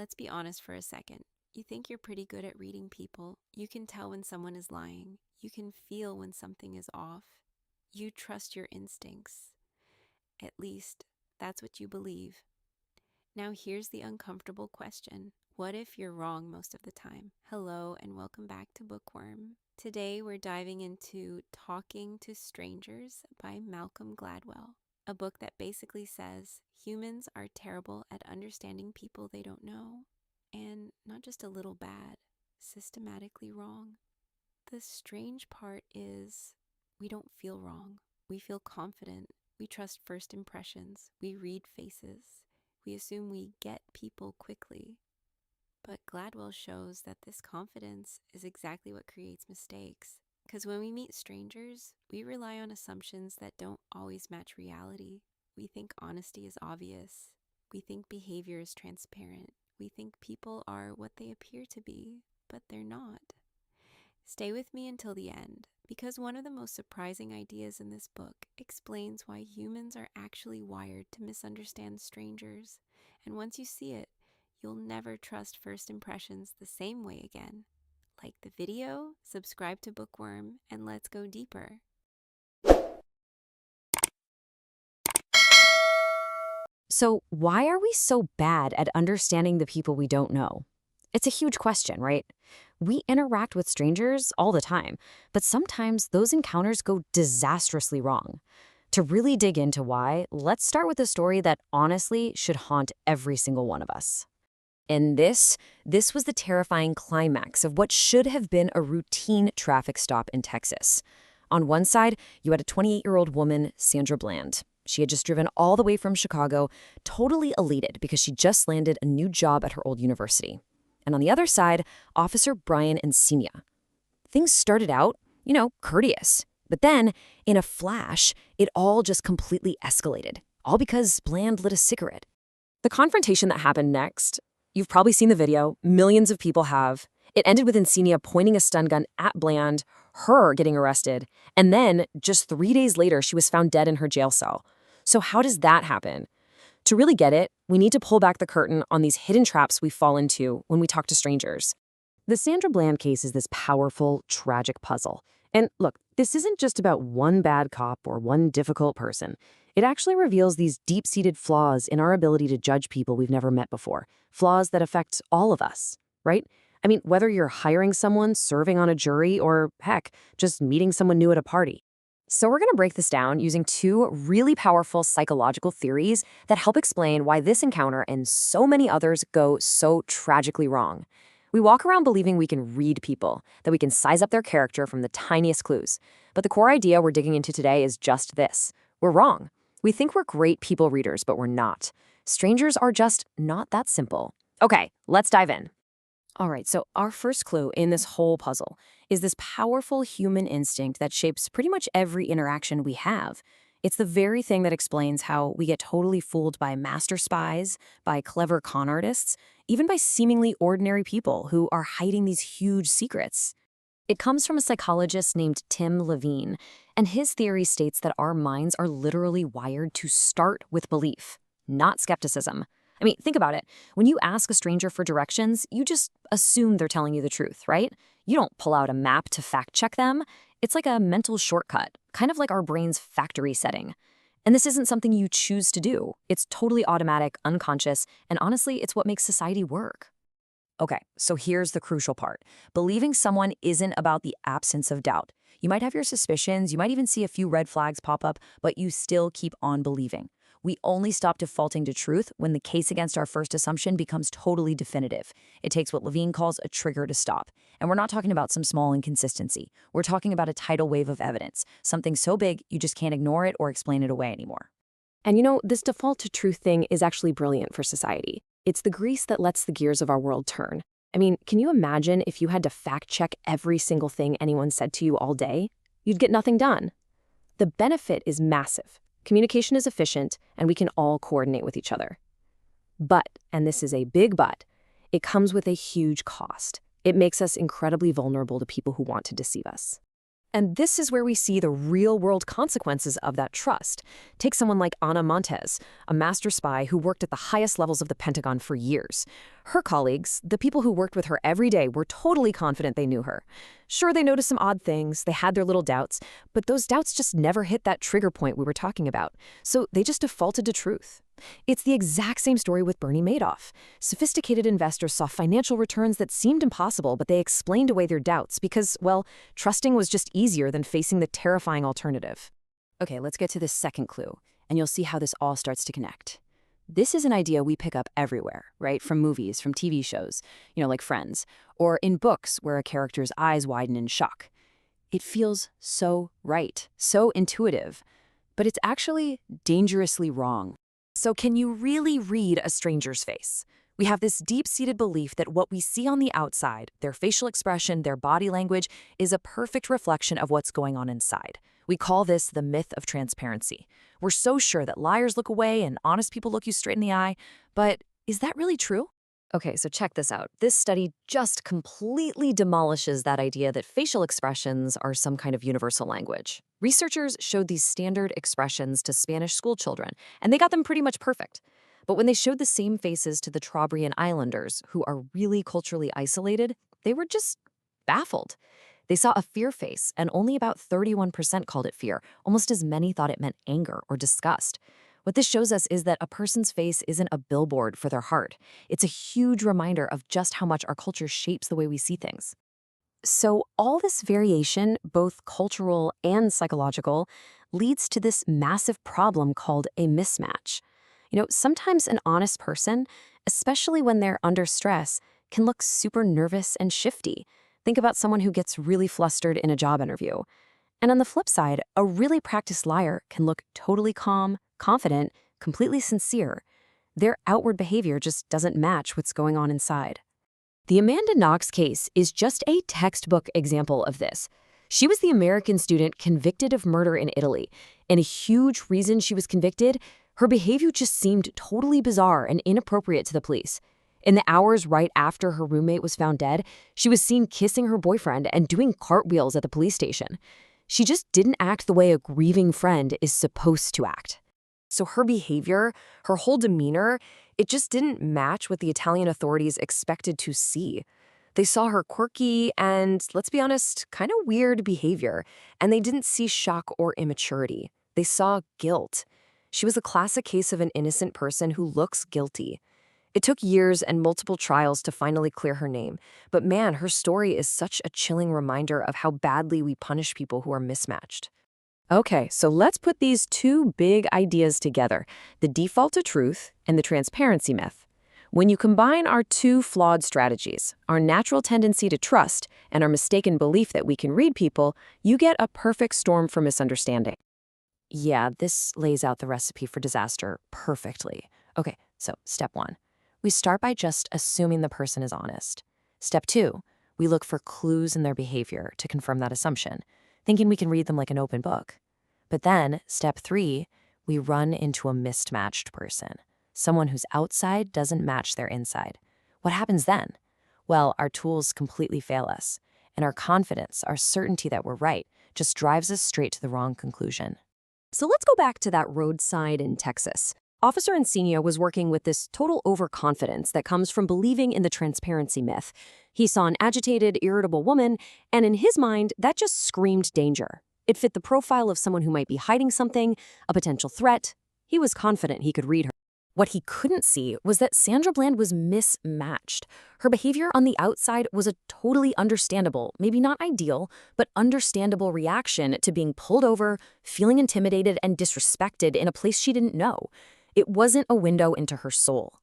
Let's be honest for a second. You think you're pretty good at reading people. You can tell when someone is lying. You can feel when something is off. You trust your instincts. At least, that's what you believe. Now here's the uncomfortable question. What if you're wrong most of the time? Hello and welcome back to Bookworm. Today we're diving into Talking to Strangers by Malcolm Gladwell, a book that basically says humans are terrible at understanding people they don't know, and not just a little bad, systematically wrong. The strange part is we don't feel wrong. We feel confident. We trust first impressions. We read faces. We assume we get people quickly. But Gladwell shows that this confidence is exactly what creates mistakes. Because when we meet strangers, we rely on assumptions that don't always match reality. We think honesty is obvious. We think behavior is transparent. We think people are what they appear to be, but they're not. Stay with me until the end, because one of the most surprising ideas in this book explains why humans are actually wired to misunderstand strangers. And once you see it, you'll never trust first impressions the same way again. Like the video, subscribe to Bookworm, and let's go deeper. So, why are we so bad at understanding the people we don't know? It's a huge question, right? We interact with strangers all the time, but sometimes those encounters go disastrously wrong. To really dig into why, let's start with a story that honestly should haunt every single one of us. And this was the terrifying climax of what should have been a routine traffic stop in Texas. On one side, you had a 28-year-old woman, Sandra Bland. She had just driven all the way from Chicago, totally elated because she just landed a new job at her old university. And on the other side, Officer Brian Encina. Things started out, courteous. But then, in a flash, it all just completely escalated, all because Bland lit a cigarette. The confrontation that happened next, you've probably seen the video, millions of people have. It ended with Encina pointing a stun gun at Bland, her getting arrested, and then, just 3 days later, she was found dead in her jail cell. So how does that happen? To really get it, we need to pull back the curtain on these hidden traps we fall into when we talk to strangers. The Sandra Bland case is this powerful, tragic puzzle. And look, this isn't just about one bad cop or one difficult person. It actually reveals these deep-seated flaws in our ability to judge people we've never met before, flaws that affect all of us, right? I mean, whether you're hiring someone, serving on a jury, or heck, just meeting someone new at a party. So we're going to break this down using two really powerful psychological theories that help explain why this encounter and so many others go so tragically wrong. We walk around believing we can read people, that we can size up their character from the tiniest clues. But the core idea we're digging into today is just this. We're wrong. We think we're great people readers, but we're not. Strangers are just not that simple. Okay, let's dive in. All right, so our first clue in this whole puzzle is this powerful human instinct that shapes pretty much every interaction we have. It's the very thing that explains how we get totally fooled by master spies, by clever con artists, even by seemingly ordinary people who are hiding these huge secrets. It comes from a psychologist named Tim Levine, and his theory states that our minds are literally wired to start with belief, not skepticism. I mean, think about it. When you ask a stranger for directions, you just assume they're telling you the truth, right? You don't pull out a map to fact-check them. It's like a mental shortcut, kind of like our brain's factory setting. And this isn't something you choose to do. It's totally automatic, unconscious, and honestly, it's what makes society work. Okay, so here's the crucial part. Believing someone isn't about the absence of doubt. You might have your suspicions, you might even see a few red flags pop up, but you still keep on believing. We only stop defaulting to truth when the case against our first assumption becomes totally definitive. It takes what Levine calls a trigger to stop. And we're not talking about some small inconsistency. We're talking about a tidal wave of evidence, something so big you just can't ignore it or explain it away anymore. And this default to truth thing is actually brilliant for society. It's the grease that lets the gears of our world turn. I mean, can you imagine if you had to fact-check every single thing anyone said to you all day? You'd get nothing done. The benefit is massive. Communication is efficient, and we can all coordinate with each other. But, and this is a big but, it comes with a huge cost. It makes us incredibly vulnerable to people who want to deceive us. And this is where we see the real-world consequences of that trust. Take someone like Ana Montes, a master spy who worked at the highest levels of the Pentagon for years. Her colleagues, the people who worked with her every day, were totally confident they knew her. Sure, they noticed some odd things, they had their little doubts, but those doubts just never hit that trigger point we were talking about. So they just defaulted to truth. It's the exact same story with Bernie Madoff. Sophisticated investors saw financial returns that seemed impossible, but they explained away their doubts because, well, trusting was just easier than facing the terrifying alternative. Okay, let's get to the second clue, and you'll see how this all starts to connect. This is an idea we pick up everywhere, right? From movies, from TV shows, like Friends, or in books where a character's eyes widen in shock. It feels so right, so intuitive, but it's actually dangerously wrong. So can you really read a stranger's face? We have this deep-seated belief that what we see on the outside, their facial expression, their body language, is a perfect reflection of what's going on inside. We call this the myth of transparency. We're so sure that liars look away and honest people look you straight in the eye, but is that really true? Okay, so check this out. This study just completely demolishes that idea that facial expressions are some kind of universal language. Researchers showed these standard expressions to Spanish schoolchildren, and they got them pretty much perfect. But when they showed the same faces to the Trobriand Islanders, who are really culturally isolated, they were just baffled. They saw a fear face, and only about 31% called it fear. Almost as many thought it meant anger or disgust. What this shows us is that a person's face isn't a billboard for their heart. It's a huge reminder of just how much our culture shapes the way we see things. So all this variation, both cultural and psychological, leads to this massive problem called a mismatch. Sometimes an honest person, especially when they're under stress, can look super nervous and shifty. Think about someone who gets really flustered in a job interview. And on the flip side, a really practiced liar can look totally calm, confident, completely sincere. Their outward behavior just doesn't match what's going on inside. The Amanda Knox case is just a textbook example of this. She was the American student convicted of murder in Italy, and a huge reason she was convicted, her behavior just seemed totally bizarre and inappropriate to the police. In the hours right after her roommate was found dead, she was seen kissing her boyfriend and doing cartwheels at the police station. She just didn't act the way a grieving friend is supposed to act. So her behavior, her whole demeanor, it just didn't match what the Italian authorities expected to see. They saw her quirky and, let's be honest, kind of weird behavior, and they didn't see shock or immaturity. They saw guilt. She was a classic case of an innocent person who looks guilty. It took years and multiple trials to finally clear her name, but man, her story is such a chilling reminder of how badly we punish people who are mismatched. Okay, so let's put these two big ideas together, the default to truth and the transparency myth. When you combine our two flawed strategies, our natural tendency to trust and our mistaken belief that we can read people, you get a perfect storm for misunderstanding. Yeah, this lays out the recipe for disaster perfectly. Okay, so step 1. We start by just assuming the person is honest. Step 2, we look for clues in their behavior to confirm that assumption, thinking we can read them like an open book. But then, step 3, we run into a mismatched person, someone whose outside doesn't match their inside. What happens then? Well, our tools completely fail us, and our confidence, our certainty that we're right, just drives us straight to the wrong conclusion. So let's go back to that roadside in Texas. Officer Encina was working with this total overconfidence that comes from believing in the transparency myth. He saw an agitated, irritable woman, and in his mind, that just screamed danger. It fit the profile of someone who might be hiding something, a potential threat. He was confident he could read her. What he couldn't see was that Sandra Bland was mismatched. Her behavior on the outside was a totally understandable, maybe not ideal, but understandable reaction to being pulled over, feeling intimidated and disrespected in a place she didn't know. It wasn't a window into her soul.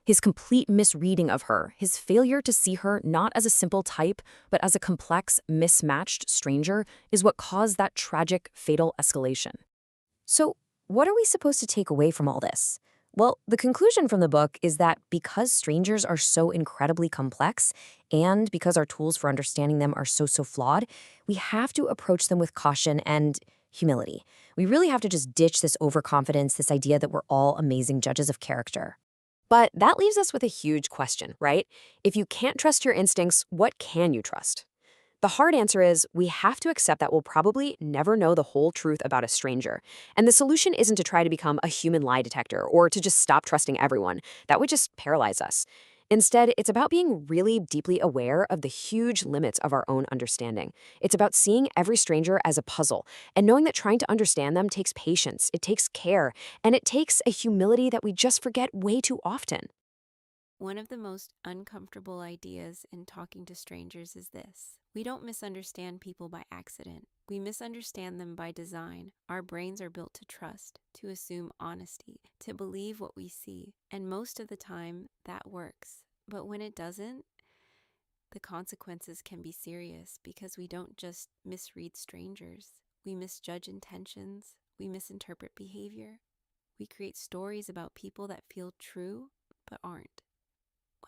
His complete misreading of her, his failure to see her not as a simple type, but as a complex, mismatched stranger, is what caused that tragic, fatal escalation. So, what are we supposed to take away from all this? Well, the conclusion from the book is that because strangers are so incredibly complex, and because our tools for understanding them are so flawed, we have to approach them with caution and humility. We really have to just ditch this overconfidence, this idea that we're all amazing judges of character. But that leaves us with a huge question, right? If you can't trust your instincts, what can you trust? The hard answer is we have to accept that we'll probably never know the whole truth about a stranger. And the solution isn't to try to become a human lie detector or to just stop trusting everyone. That would just paralyze us. Instead, it's about being really deeply aware of the huge limits of our own understanding. It's about seeing every stranger as a puzzle and knowing that trying to understand them takes patience, it takes care, and it takes a humility that we just forget way too often. One of the most uncomfortable ideas in talking to strangers is this: we don't misunderstand people by accident. We misunderstand them by design. Our brains are built to trust, to assume honesty, to believe what we see. And most of the time, that works. But when it doesn't, the consequences can be serious because we don't just misread strangers. We misjudge intentions. We misinterpret behavior. We create stories about people that feel true but aren't.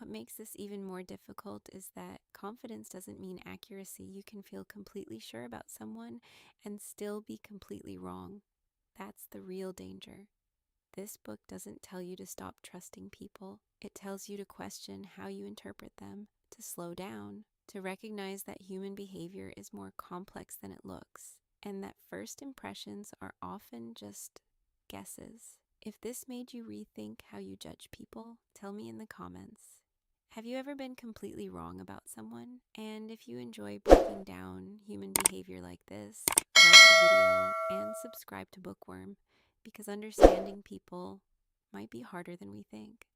What makes this even more difficult is that confidence doesn't mean accuracy. You can feel completely sure about someone and still be completely wrong. That's the real danger. This book doesn't tell you to stop trusting people. It tells you to question how you interpret them, to slow down, to recognize that human behavior is more complex than it looks, and that first impressions are often just guesses. If this made you rethink how you judge people, tell me in the comments. Have you ever been completely wrong about someone? And if you enjoy breaking down human behavior like this, like the video and subscribe to Bookworm, because understanding people might be harder than we think.